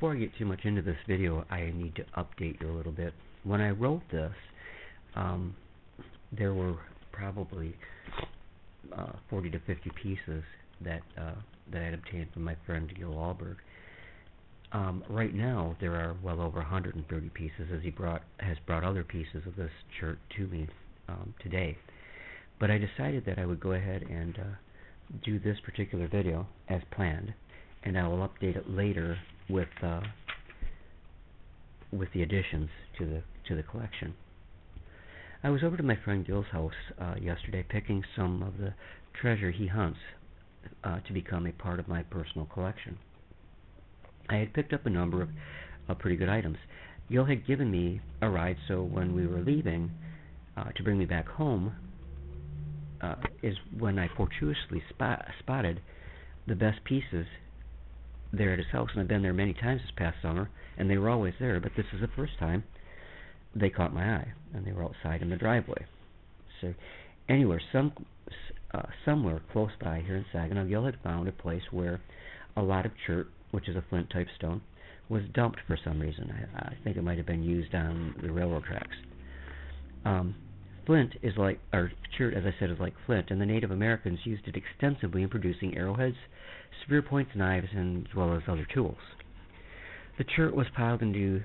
before I get too much into this video, I need to update you a little bit. When I wrote this, there were probably 40 to 50 pieces that I had obtained from my friend Gil Alberg. Right now, there are well over 130 pieces, as he has brought other pieces of this chert to me today. But I decided that I would go ahead and do this particular video as planned, and I will update it later with the additions to the collection. I was over to my friend Gil's house yesterday, picking some of the treasure he hunts to become a part of my personal collection. I had picked up a number of pretty good items. Gil had given me a ride, so when we were leaving to bring me back home is when I fortuitously spotted the best pieces there at his house. And I've been there many times this past summer, and they were always there, but this is the first time they caught my eye, and they were outside in the driveway. So anywhere, somewhere close by here in Saginaw, Gil had found a place where a lot of chert, which is a flint-type stone, was dumped for some reason. I think it might have been used on the railroad tracks. Flint is like, or chert, as I said, is like flint, and the Native Americans used it extensively in producing arrowheads, spear points, knives, and as well as other tools. The chert was piled into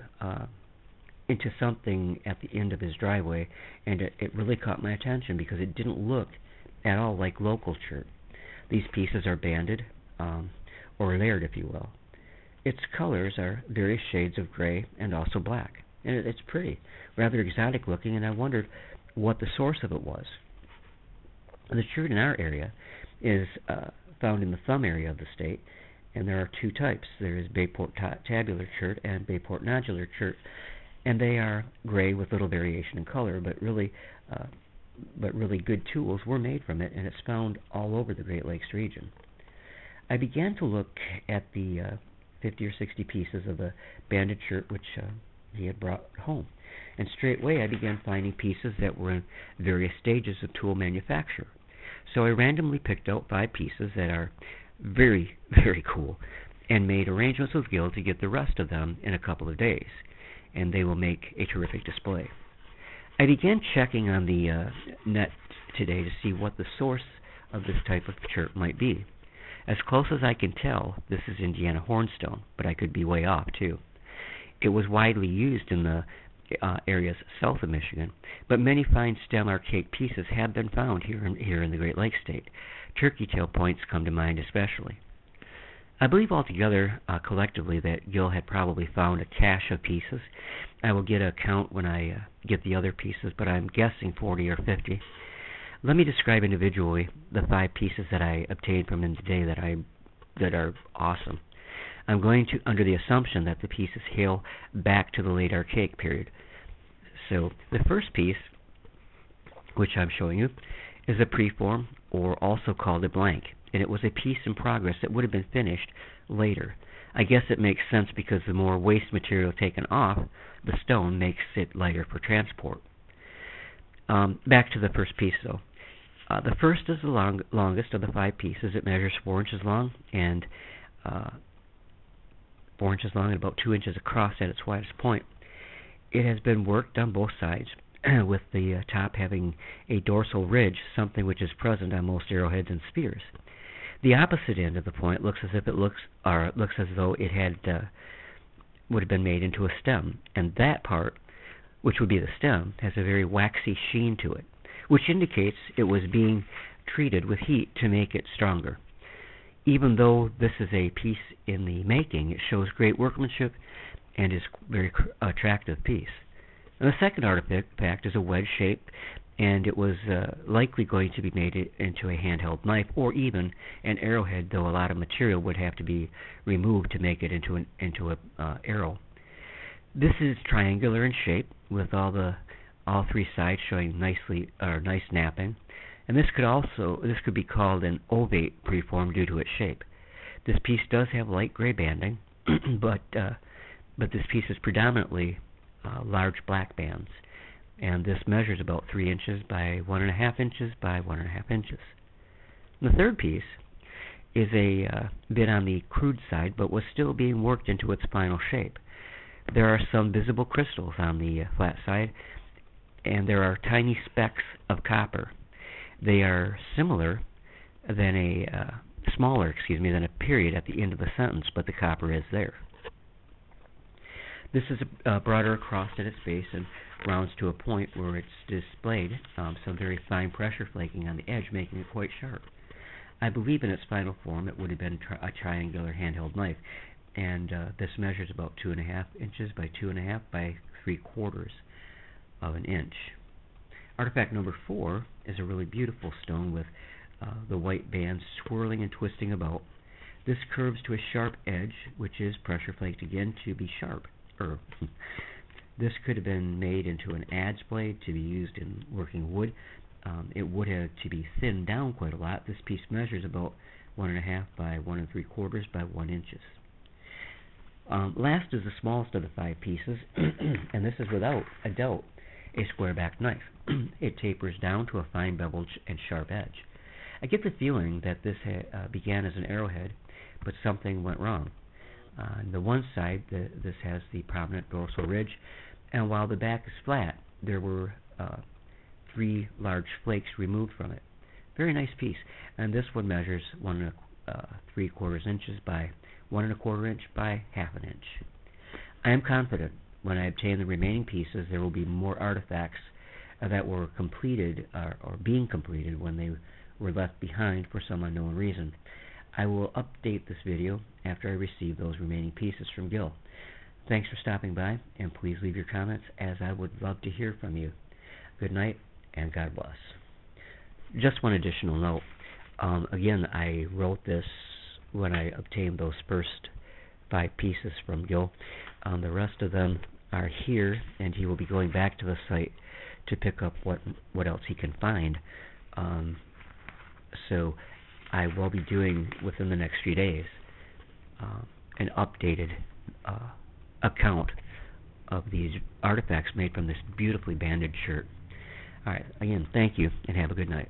something at the end of his driveway, and it really caught my attention because it didn't look at all like local chert. These pieces are banded, or layered, if you will. Its colors are various shades of gray and also black, and it's pretty, rather exotic looking, and I wondered what the source of it was. The chert in our area is found in the thumb area of the state, and there are two types. There is Bayport tabular chert and Bayport nodular chert, and they are gray with little variation in color, but really good tools were made from it, and it's found all over the Great Lakes region. I began to look at the 50 or 60 pieces of the banded chert which he had brought home, and straightway I began finding pieces that were in various stages of tool manufacture. So I randomly picked out 5 pieces that are very, very cool, and made arrangements with Gil to get the rest of them in a couple of days, and they will make a terrific display. I began checking on the net today to see what the source of this type of chert might be. As close as I can tell, this is Indiana hornstone, but I could be way off too. It was widely used in the areas south of Michigan, but many fine stem archaic pieces have been found here in the Great Lakes state. Turkey tail points come to mind especially. I believe altogether, collectively, that Gil had probably found a cache of pieces. I will get a count when I get the other pieces, but I'm guessing 40 or 50. Let me describe individually the 5 pieces that I obtained from him today that are awesome. I'm going to, under the assumption that the pieces hail back to the late Archaic period. So the first piece, which I'm showing you, is a preform, or also called a blank, and it was a piece in progress that would have been finished later. I guess it makes sense because the more waste material taken off the stone makes it lighter for transport. Back to the first piece, though. The first is the longest of the 5 pieces. It measures 4 inches long and 4 inches long and about 2 inches across at its widest point. It has been worked on both sides, with the top having a dorsal ridge, something which is present on most arrowheads and spears. The opposite end of the point looks as though it had would have been made into a stem, and that part, which would be the stem, has a very waxy sheen to it, which indicates it was being treated with heat to make it stronger. Even though this is a piece in the making, it shows great workmanship and is a very attractive piece. And the second artifact is a wedge shape, and it was likely going to be made into a handheld knife or even an arrowhead, though a lot of material would have to be removed to make it into an arrow. This is triangular in shape, with all 3 sides showing nice napping, and this could be called an ovate preform due to its shape. This piece does have light gray banding, but this piece is predominantly large black bands, and this measures about 3 inches by 1.5 inches by 1.5 inches. And the third piece is a bit on the crude side, but was still being worked into its final shape. There are some visible crystals on the flat side, and there are tiny specks of copper. They are smaller than a period at the end of the sentence, but the copper is there. This is broader across at its base and rounds to a point where it's displayed some very fine pressure flaking on the edge, making it quite sharp. I believe in its final form it would have been a triangular handheld knife, and this measures about 2.5 inches by 2.5 by 3/4 of an inch. Artifact number 4 is a really beautiful stone with the white bands swirling and twisting about. This curves to a sharp edge, which is pressure flaked again to be sharp. This could have been made into an adze blade to be used in working wood. It would have to be thinned down quite a lot. This piece measures about 1.5 by 1 3/4 by 1 inches. Last is the smallest of the 5 pieces, and this is without a doubt a square-backed knife. It tapers down to a fine beveled and sharp edge. I get the feeling that this began as an arrowhead, but something went wrong. On the one side, this has the prominent dorsal ridge, and while the back is flat, there were 3 large flakes removed from it. Very nice piece, and this one measures 1 3/4 inches by 1 1/4 inch by 1/2 inch. I am confident when I obtain the remaining pieces there will be more artifacts that were completed or being completed when they were left behind for some unknown reason. I will update this video after I receive those remaining pieces from Gil. Thanks for stopping by, and please leave your comments, as I would love to hear from you. Good night, and God bless. Just one additional note. Again, I wrote this when I obtained those first 5 pieces from Gil. The rest of them are here, and he will be going back to the site to pick up what else he can find. So I will be doing, within the next few days, an updated account of these artifacts made from this beautifully banded chert. Alright, again, thank you, and have a good night.